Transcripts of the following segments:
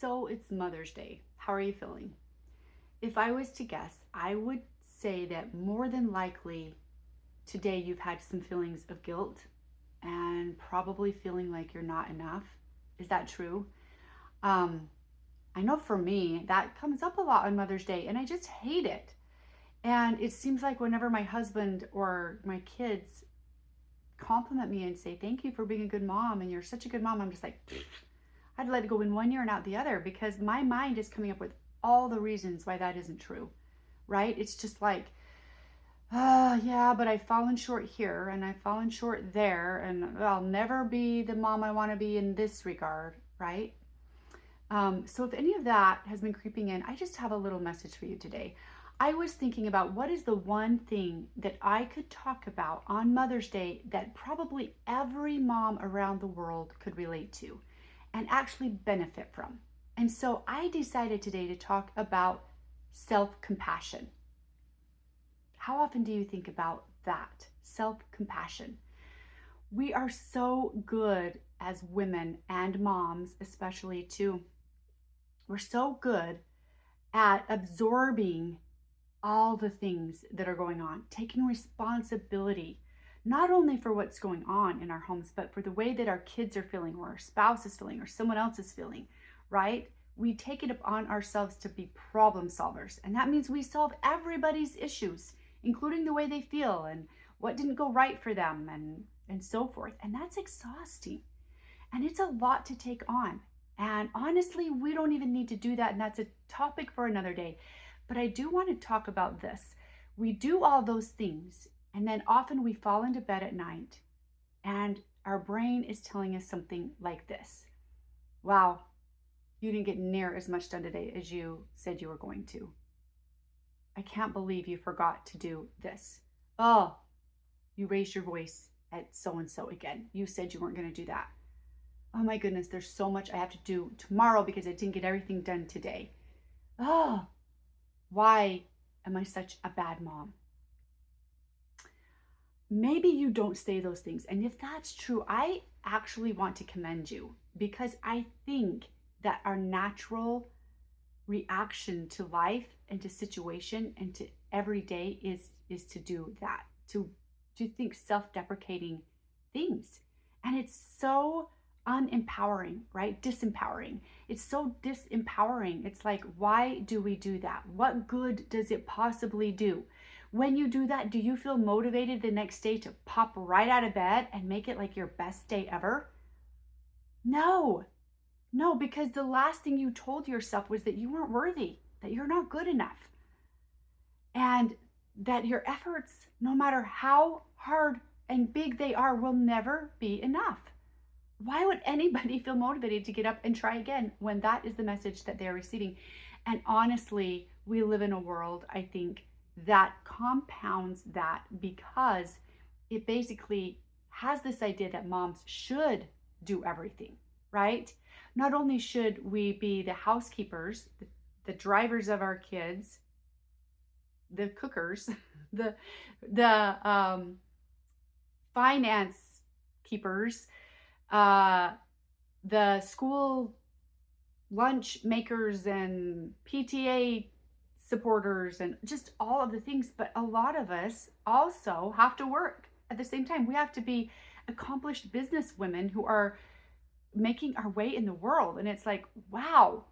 So it's Mother's Day. How are you feeling? If I was to guess, I would say that more than likely today you've had some feelings of guilt and probably feeling like you're not enough. Is that true? Um, I know for me, that comes up a lot on Mother's Day and I just hate it. And it seems like whenever my husband or my kids compliment me and say, "Thank you for being a good mom and you're such a good mom," I'm just like, I'd let it go in one ear and out the other because my mind is coming up with all the reasons why that isn't true, right? It's just like, yeah, but I've fallen short here and I've fallen short there, and I'll never be the mom I want to be in this regard, right? So if any of that has been creeping in, I just have a little message for you today. I was thinking about what is the one thing that I could talk about on Mother's Day that probably every mom around the world could relate to and actually benefit from. And so I decided today to talk about self-compassion. How often do you think about that? Self-compassion. We are so good as women and moms, especially too. We're so good at absorbing all the things that are going on, taking responsibility, not only for what's going on in our homes, but for the way that our kids are feeling, or our spouse is feeling, or someone else is feeling, right? We take it upon ourselves to be problem solvers. And that means we solve everybody's issues, including the way they feel and what didn't go right for them and so forth. And that's exhausting. And it's a lot to take on. And honestly, we don't even need to do that. And that's a topic for another day. But I do want to talk about this. We do all those things, and then often we fall into bed at night, and our brain is telling us something like this: "Wow, you didn't get near as much done today as you said you were going to. I can't believe you forgot to do this. Oh, you raised your voice at so-and-so again. You said you weren't going to do that. Oh my goodness, there's so much I have to do tomorrow because I didn't get everything done today. Oh, why am I such a bad mom?" Maybe you don't say those things. And if that's true, I actually want to commend you, because I think that our natural reaction to life and to situation and to every day is to do that, to think self-deprecating things. And it's so unempowering, right? Disempowering. It's so disempowering. It's like, why do we do that? What good does it possibly do? When you do that, do you feel motivated the next day to pop right out of bed and make it like your best day ever? No, no, because the last thing you told yourself was that you weren't worthy, that you're not good enough, and that your efforts, no matter how hard and big they are, will never be enough. Why would anybody feel motivated to get up and try again when that is the message that they're receiving? And honestly, we live in a world, I think, that compounds that, because it basically has this idea that moms should do everything, right? Not only should we be the housekeepers, the drivers of our kids, the cookers, the finance keepers, the school lunch makers and PTA supporters and just all of the things, but a lot of us also have to work at the same time. We have to be accomplished business women who are making our way in the world. And it's like, wow,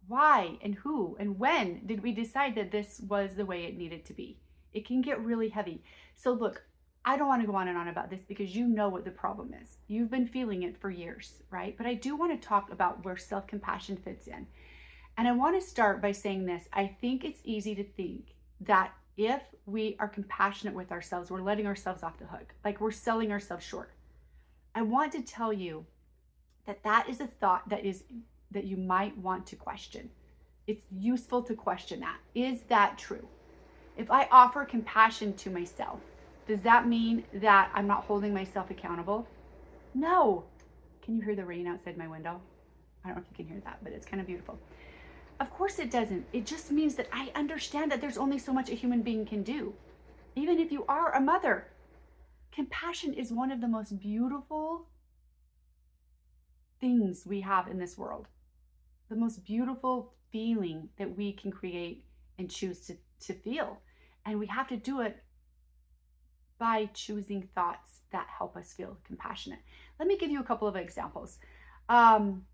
why and who and when did we decide that this was the way it needed to be? It can get really heavy. So look, I don't want to go on and on about this because you know what the problem is. You've been feeling it for years, right? But I do want to talk about where self-compassion fits in. And I want to start by saying this. I think it's easy to think that if we are compassionate with ourselves, we're letting ourselves off the hook, like we're selling ourselves short. I want to tell you that that is a thought that you might want to question. It's useful to question that. Is that true? If I offer compassion to myself, does that mean that I'm not holding myself accountable? No. Can you hear the rain outside my window? I don't know if you can hear that, but it's kind of beautiful. Of course it doesn't. It just means that I understand that there's only so much a human being can do. Even if you are a mother, compassion is one of the most beautiful things we have in this world. the most beautiful feeling that we can create and choose to feel. And we have to do it by choosing thoughts that help us feel compassionate. Let me give you a couple of examples. Um,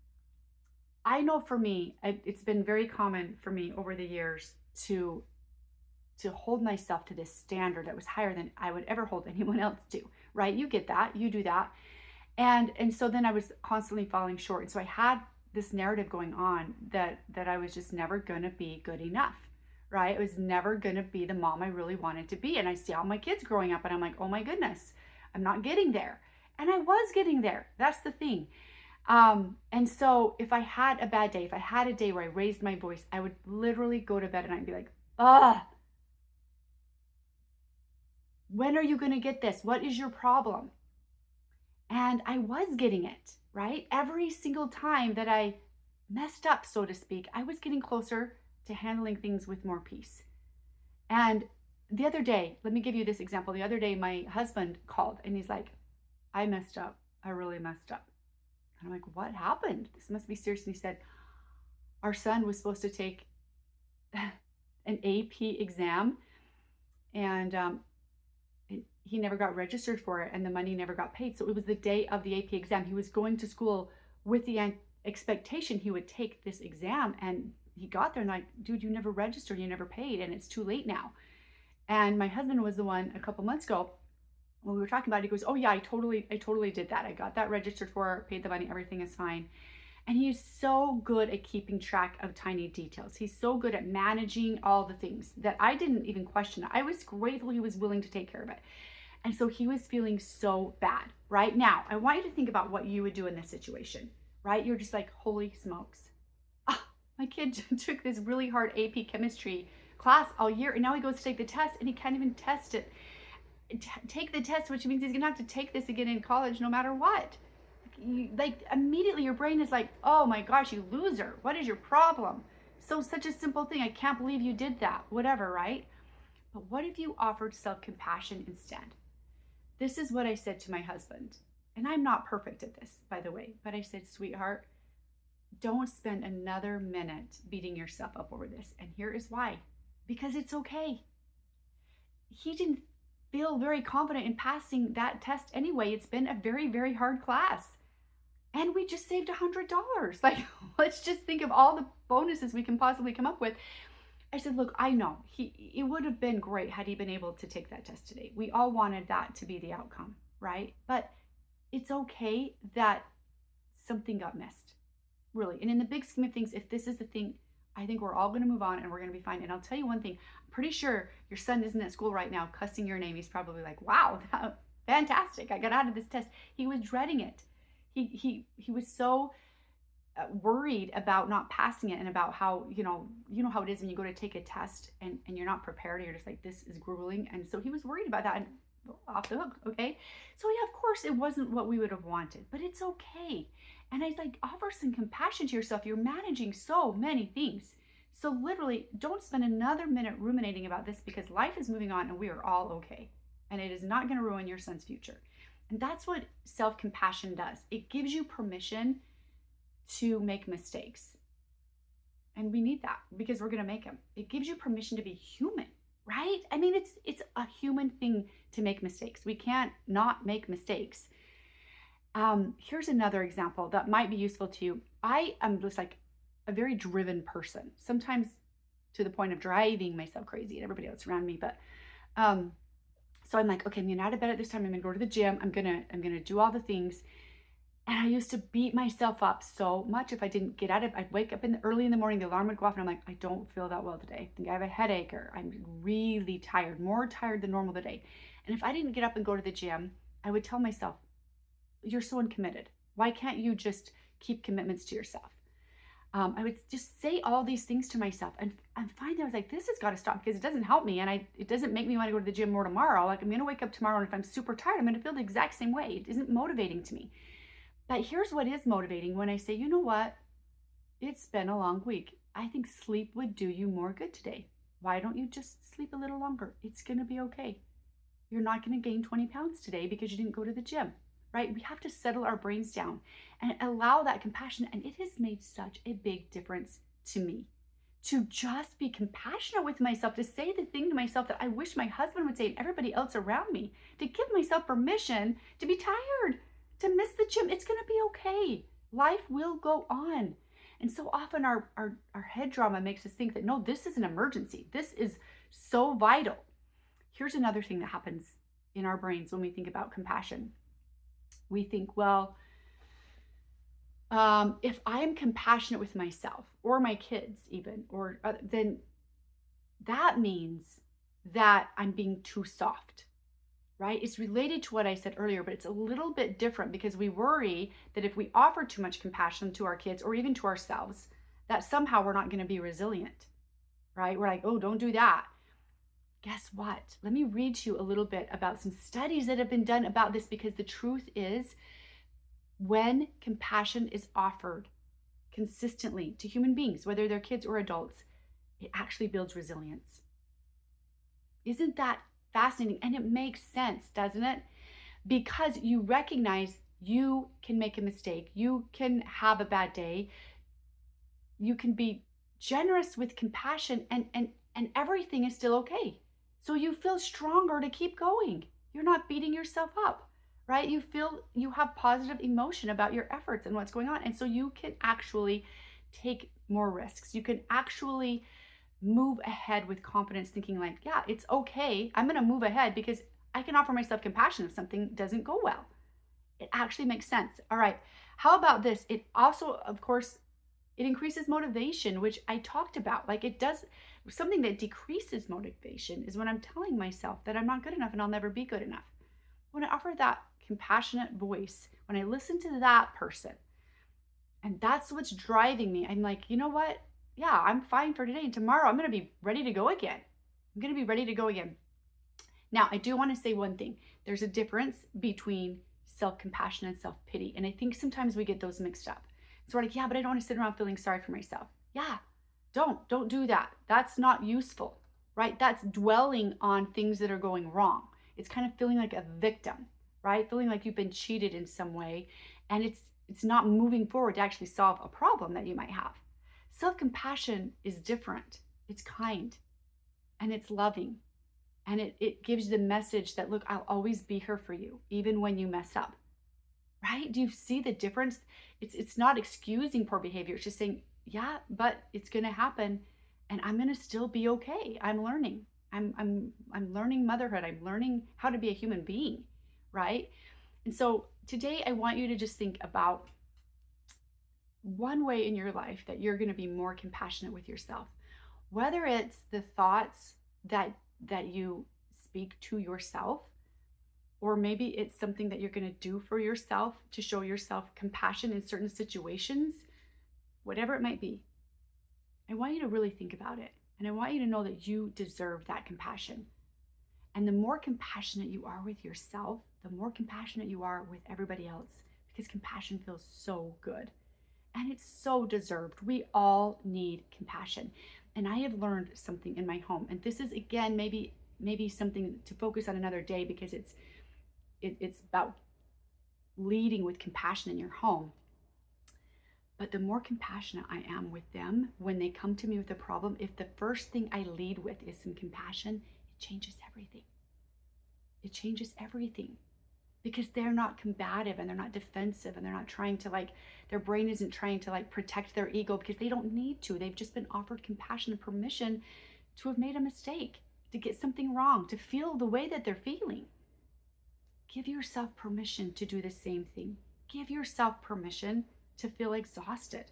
I know for me, it's been very common for me over the years to hold myself to this standard that was higher than I would ever hold anyone else to. Right? You get that. You do that. And so then I was constantly falling short. And so I had this narrative going on that I was just never going to be good enough. Right? I was never going to be the mom I really wanted to be. And I see all my kids growing up and I'm like, oh my goodness, I'm not getting there. And I was getting there. That's the thing. And so if I had a bad day, if I had a day where I raised my voice, I would literally go to bed and I'd be like, when are you going to get this? What is your problem? And I was getting it, right? Every single time that I messed up, so to speak, I was getting closer to handling things with more peace. And the other day, let me give you this example. The other day, my husband called and he's like, I messed up. I really messed up. And I'm like, what happened? This must be serious. And he said, our son was supposed to take an AP exam and he never got registered for it and the money never got paid. So it was the day of the AP exam. He was going to school with the expectation he would take this exam, and he got there and like, dude, you never registered, you never paid, and it's too late now. And my husband was the one a couple months ago when we were talking about it, he goes, oh yeah, I totally did that. I got that registered for, paid the money, everything is fine. And he's so good at keeping track of tiny details. He's so good at managing all the things that I didn't even question. I was grateful he was willing to take care of it. And so he was feeling so bad. Right now, I want you to think about what you would do in this situation, right? You're just like, holy smokes. My kid took this really hard AP chemistry class all year, and now he goes to take the test and he can't even test it. Take the test, which means he's gonna have to take this again in college no matter what. Like immediately your brain is like, oh my gosh, you loser, what is your problem? So such a simple thing, I can't believe you did that, whatever, right? But what if you offered self-compassion instead? This is what I said to my husband, and I'm not perfect at this, by the way, but I said, sweetheart, don't spend another minute beating yourself up over this. And here is why. Because it's okay. He didn't feel very confident in passing that test anyway. It's been a very, very hard class. And we just saved $100. Like, let's just think of all the bonuses we can possibly come up with. I said, look, I know it would have been great had he been able to take that test today. We all wanted that to be the outcome, right? But it's okay that something got missed, really. And in the big scheme of things, if this is the thing, I think we're all going to move on and we're going to be fine. And I'll tell you one thing, I'm pretty sure your son isn't at school right now cussing your name. He's probably like, wow, fantastic. I got out of this test. He was dreading it. He was so worried about not passing it and about how, you know how it is when you go to take a test and you're not prepared. You're just like, this is grueling. And so he was worried about that and off the hook. Okay. So yeah, of course it wasn't what we would have wanted, but it's okay. And I like, offer some compassion to yourself. You're managing so many things. So literally don't spend another minute ruminating about this, because life is moving on and we are all okay. And it is not going to ruin your son's future. And that's what self-compassion does. It gives you permission to make mistakes. And we need that because we're going to make them. It gives you permission to be human, right? I mean, it's a human thing to make mistakes. We can't not make mistakes. Here's another example that might be useful to you. I am just like a very driven person, sometimes to the point of driving myself crazy and everybody else around me. But so I'm like, okay, I'm getting out of bed at this time. I'm gonna go to the gym. I'm gonna do all the things. And I used to beat myself up so much if I didn't get out of. I'd wake up early in the morning, the alarm would go off, and I'm like, I don't feel that well today. I think I have a headache, or I'm really tired, more tired than normal today. And if I didn't get up and go to the gym, I would tell myself, you're so uncommitted. Why can't you just keep commitments to yourself? I would just say all these things to myself, and finally I was like, this has got to stop, because it doesn't help me, and it doesn't make me want to go to the gym more tomorrow. Like, I'm going to wake up tomorrow, and if I'm super tired, I'm going to feel the exact same way. It isn't motivating to me. But here's what is motivating: when I say, you know what? It's been a long week. I think sleep would do you more good today. Why don't you just sleep a little longer? It's going to be okay. You're not going to gain 20 pounds today because you didn't go to the gym. right? We have to settle our brains down and allow that compassion. And it has made such a big difference to me to just be compassionate with myself, to say the thing to myself that I wish my husband would say and everybody else around me, to give myself permission to be tired, to miss the gym. It's going to be okay. Life will go on. And so often our head drama makes us think that, no, this is an emergency. This is so vital. Here's another thing that happens in our brains when we think about compassion. We think, well, if I am compassionate with myself or my kids even, or then that means that I'm being too soft, right? It's related to what I said earlier, but it's a little bit different because we worry that if we offer too much compassion to our kids or even to ourselves, that somehow we're not going to be resilient, right? We're like, oh, don't do that. Guess what? Let me read to you a little bit about some studies that have been done about this, because the truth is, when compassion is offered consistently to human beings, whether they're kids or adults, it actually builds resilience. Isn't that fascinating? And it makes sense, doesn't it? Because you recognize you can make a mistake, you can have a bad day, you can be generous with compassion, and everything is still okay. So you feel stronger to keep going. You're not beating yourself up, right? You feel you have positive emotion about your efforts and what's going on. And so you can actually take more risks. You can actually move ahead with confidence, thinking like, yeah, it's okay. I'm going to move ahead because I can offer myself compassion if something doesn't go well. It actually makes sense. All right. How about this? It also, of course, it increases motivation, which I talked about. Like, it does something that decreases motivation is when I'm telling myself that I'm not good enough and I'll never be good enough. When I offer that compassionate voice, when I listen to that person, and that's what's driving me, I'm like, you know what? Yeah, I'm fine for today. And tomorrow I'm going to be ready to go again. I'm going to be ready to go again. Now, I do want to say one thing. There's a difference between self-compassion and self-pity. And I think sometimes we get those mixed up. So we're like, yeah, but I don't want to sit around feeling sorry for myself. Yeah, don't do that. That's not useful, right? That's dwelling on things that are going wrong. It's kind of feeling like a victim, right? Feeling like you've been cheated in some way. And it's not moving forward to actually solve a problem that you might have. Self-compassion is different. It's kind and it's loving. And it gives the message that, look, I'll always be here for you, even when you mess up, right? Do you see the difference? It's not excusing poor behavior. It's just saying, yeah, but it's going to happen and I'm going to still be okay. I'm learning. I'm learning motherhood. I'm learning how to be a human being, right? And so today I want you to just think about one way in your life that you're going to be more compassionate with yourself, whether it's the thoughts that you speak to yourself, or maybe it's something that you're going to do for yourself to show yourself compassion in certain situations, whatever it might be. I want you to really think about it. And I want you to know that you deserve that compassion. And the more compassionate you are with yourself, the more compassionate you are with everybody else, because compassion feels so good. And it's so deserved. We all need compassion. And I have learned something in my home. And this is, again, maybe something to focus on another day, because it's about leading with compassion in your home. But the more compassionate I am with them when they come to me with a problem, if the first thing I lead with is some compassion, it changes everything. It changes everything. Because they're not combative and they're not defensive and they're not trying to their brain isn't trying to protect their ego, because they don't need to. They've just been offered compassion and permission to have made a mistake, to get something wrong, to feel the way that they're feeling. Give yourself permission to do the same thing. Give yourself permission to feel exhausted,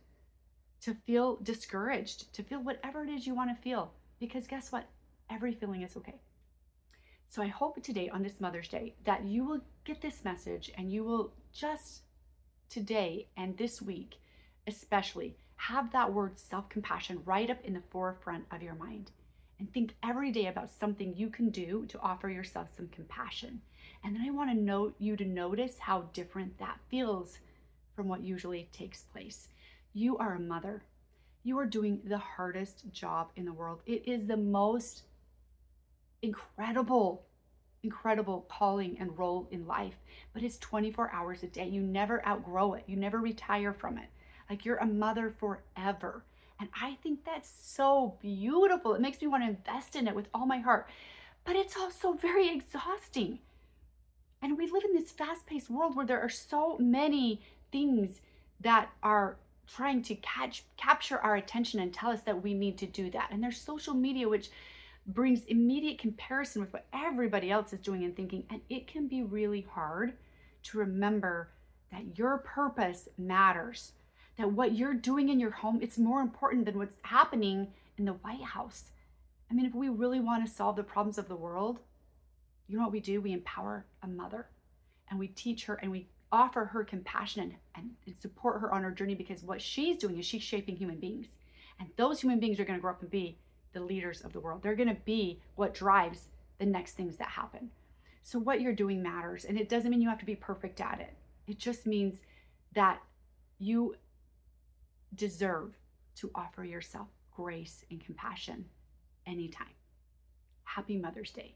to feel discouraged, to feel whatever it is you want to feel, because guess what? Every feeling is okay. So I hope today, on this Mother's Day, that you will get this message and you will just today and this week especially have that word self-compassion right up in the forefront of your mind, and think every day about something you can do to offer yourself some compassion. And then I want you to notice how different that feels from what usually takes place. You are a mother. You are doing the hardest job in the world. It is the most incredible incredible calling and role in life, but it's 24 hours a day. You never outgrow it. You never retire from it. Like, you're a mother forever. And I think that's so beautiful. It makes me want to invest in it with all my heart. But it's also very exhausting. And we live in this fast-paced world where there are so many things that are trying to capture our attention and tell us that we need to do that. And there's social media, which brings immediate comparison with what everybody else is doing and thinking. And it can be really hard to remember that your purpose matters, that what you're doing in your home, it's more important than what's happening in the White House. I mean, if we really want to solve the problems of the world, you know what we do? We empower a mother, and we teach her, and we offer her compassion and support her on her journey, because what she's doing is she's shaping human beings. And those human beings are going to grow up and be the leaders of the world. They're going to be what drives the next things that happen. So what you're doing matters. And it doesn't mean you have to be perfect at it. It just means that you deserve to offer yourself grace and compassion anytime. Happy Mother's Day.